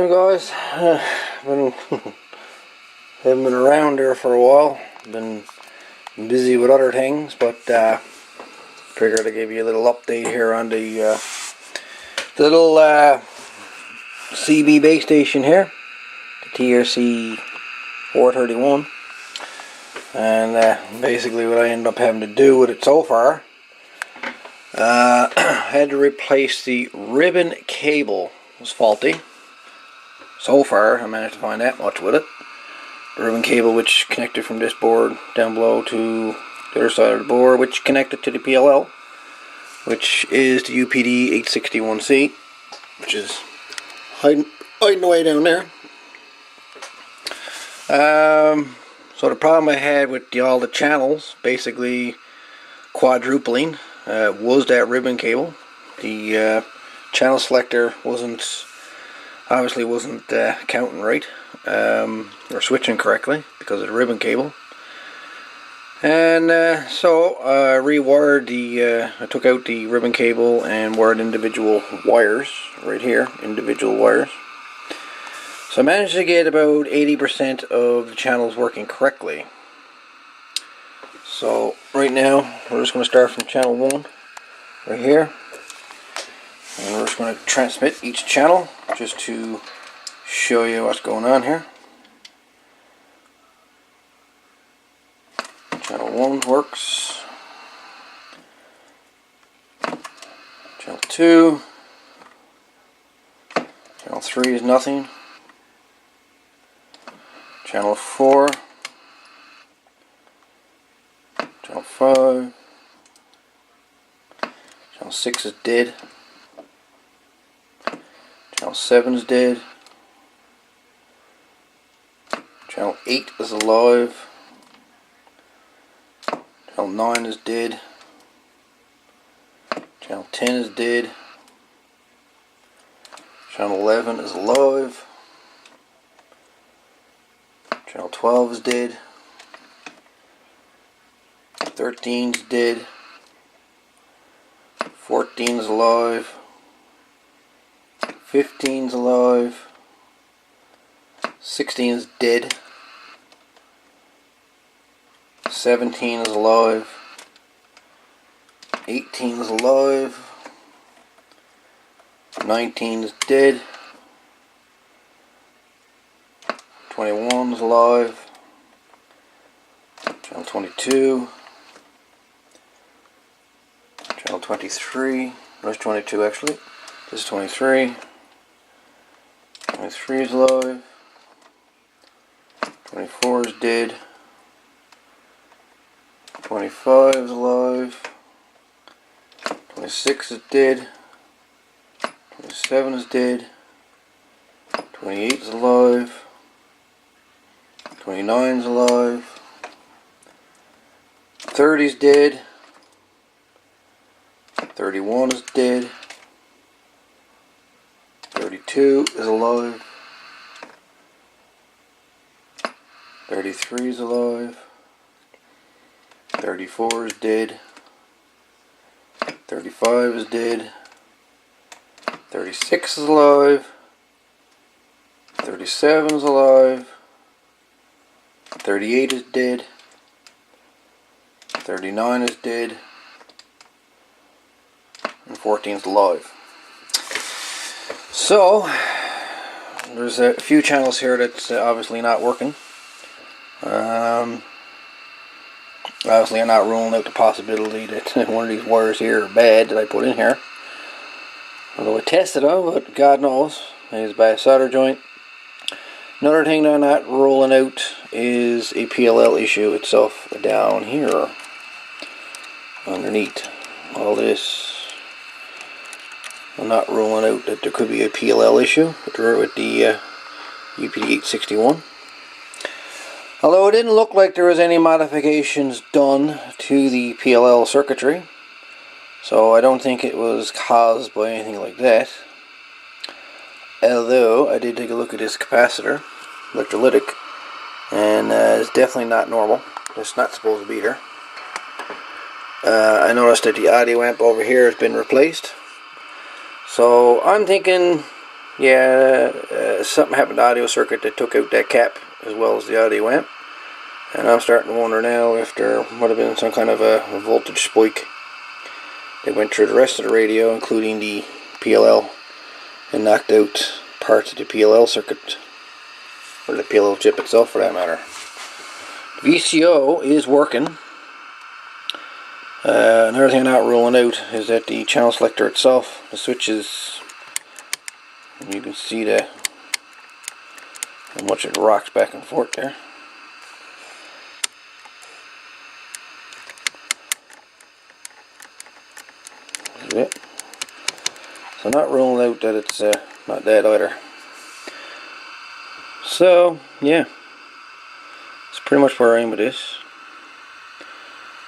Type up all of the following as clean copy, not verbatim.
Morning, guys. Been haven't been around there for a while. Been busy with other things, but figured I'd give you a little update here on the little CB base station here, the TRC-431, and basically what I ended up having to do with it so far, I had to replace the ribbon cable. It was faulty. So far, I managed to find that much with it. The ribbon cable which connected from this board down below to the other side of the board, which connected to the PLL, which is the UPD 861C, which is hiding away down there. So the problem I had with all the channels, basically quadrupling, was that ribbon cable. The channel selector obviously wasn't counting right, or switching correctly because of the ribbon cable. And so I rewired I took out the ribbon cable and wired individual wires right here, individual wires. So I managed to get about 80% of the channels working correctly. So right now we're just going to start from channel 1 right here, and we're just going to transmit each channel just to show you what's going on here. Channel 1 works. Channel 2. Channel 3 is nothing. Channel 4. Channel 5. Channel 6 is dead. Channel 7 is dead. Channel 8 is alive. Channel 9 is dead. Channel 10 is dead. Channel 11 is alive. Channel 12 is dead. 13 is dead. 14 is alive. 15 is alive. 16 is dead. 17 is alive. 18 is alive. 19 is dead. 21 is alive. Channel 22. Channel 23. There's 22 actually. This is 23. 23 is alive. 24 is dead. 25 is alive. 26 is dead. 27 is dead. 28 is alive. 29 is alive. 30 is dead. 31 is dead. 32 is alive. 33 is alive. 34 is dead. 35 is dead. 36 is alive. 37 is alive. 38 is dead. 39 is dead. And 14 is alive. So there's a few channels here that's obviously not working. Obviously I'm not ruling out the possibility that one of these wires here are bad that I put in here. Although I tested them, but God knows, it's by a solder joint. Another thing that I'm not ruling out is a PLL issue itself down here. Underneath all this. I'm not ruling out that there could be a PLL issue with the UPD 861. Although it didn't look like there was any modifications done to the PLL circuitry, so I don't think it was caused by anything like that. Although I did take a look at this capacitor, electrolytic, and it's definitely not normal. It's not supposed to be here. I noticed that the audio amp over here has been replaced. So I'm thinking yeah, something happened to the audio circuit that took out that cap as well as the audio amp. And I'm starting to wonder now if there would have been some kind of a voltage spike that went through the rest of the radio, including the PLL, and knocked out parts of the PLL circuit, or the PLL chip itself for that matter. The VCO is working. Another thing I'm not ruling out is that the channel selector itself, the switches, you can see how much it rocks back and forth there. It. So not ruling out that it's not dead either. So yeah, it's pretty much where I am with this.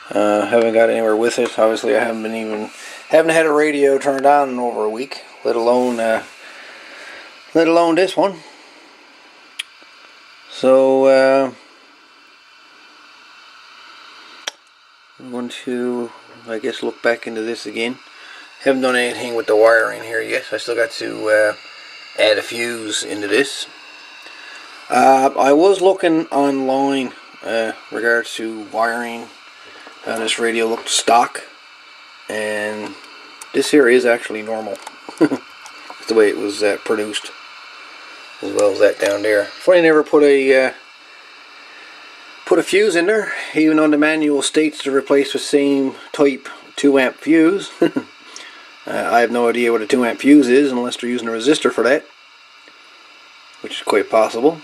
Haven't got anywhere with it. Obviously, I haven't had a radio turned on in over a week, let alone this one. So I'm going to, I guess, look back into this again. Haven't done anything with the wiring here yet. I still got to add a fuse into this. I was looking online regards to wiring. This radio looked stock, and this here is actually normal. That's the way it was produced, as well as that down there. Funny, never put a fuse in there, even on the manual states to replace the same type 2 amp fuse. I have no idea what a 2 amp fuse is unless they're using a resistor for that, which is quite possible.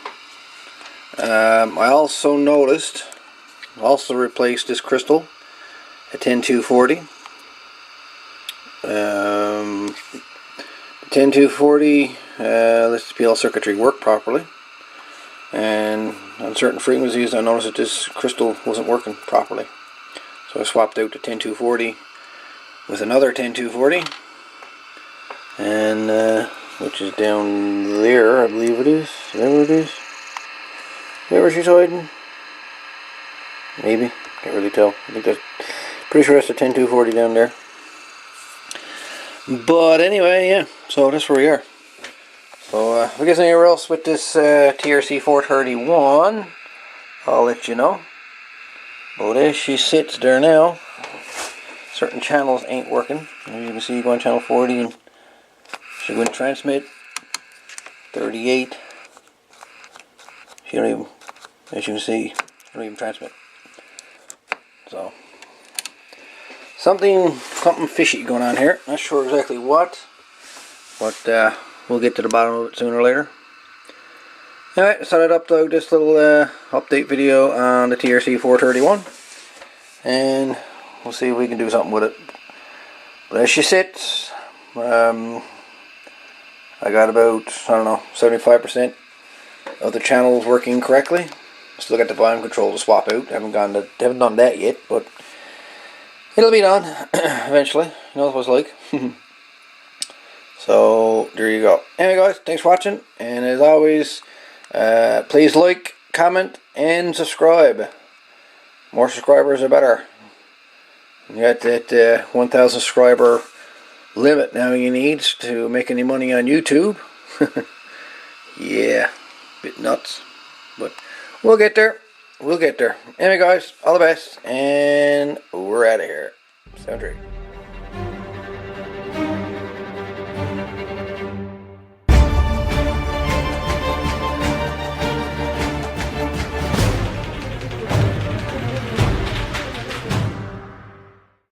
I also noticed, replaced this crystal, a 10240. The 10240 lets the PL circuitry work properly, and on certain frequencies I noticed that this crystal wasn't working properly. So I swapped out the 10240 with another 10240, and which is down there, I believe it is. Is that where it is? Is that where she's hiding? Maybe. Can't really tell. I think that's pretty sure that's the 10240 down there. But anyway, yeah. So that's where we are. So if I get anywhere else with this TRC-431, I'll let you know. But as she sits there now, certain channels ain't working. As you can see, you go on channel 40 and she wouldn't transmit. 38. She don't even, as you can see, don't even transmit. So something fishy going on here. Not sure exactly what, but we'll get to the bottom of it sooner or later. Alright, so I'd upload this little update video on the TRC-431, and we'll see if we can do something with it. But as she sits, I got about, I don't know, 75% of the channels working correctly. Still got the volume control to swap out. Haven't done that yet, but it'll be done eventually. You know what it's like. So there you go. Anyway, guys, thanks for watching, and as always, please like, comment, and subscribe. More subscribers are better. You got that 1,000 subscriber limit now you need to make any money on YouTube. Yeah, bit nuts, but we'll get there. We'll get there. Anyway, guys, all the best, and we're out of here. Sound great.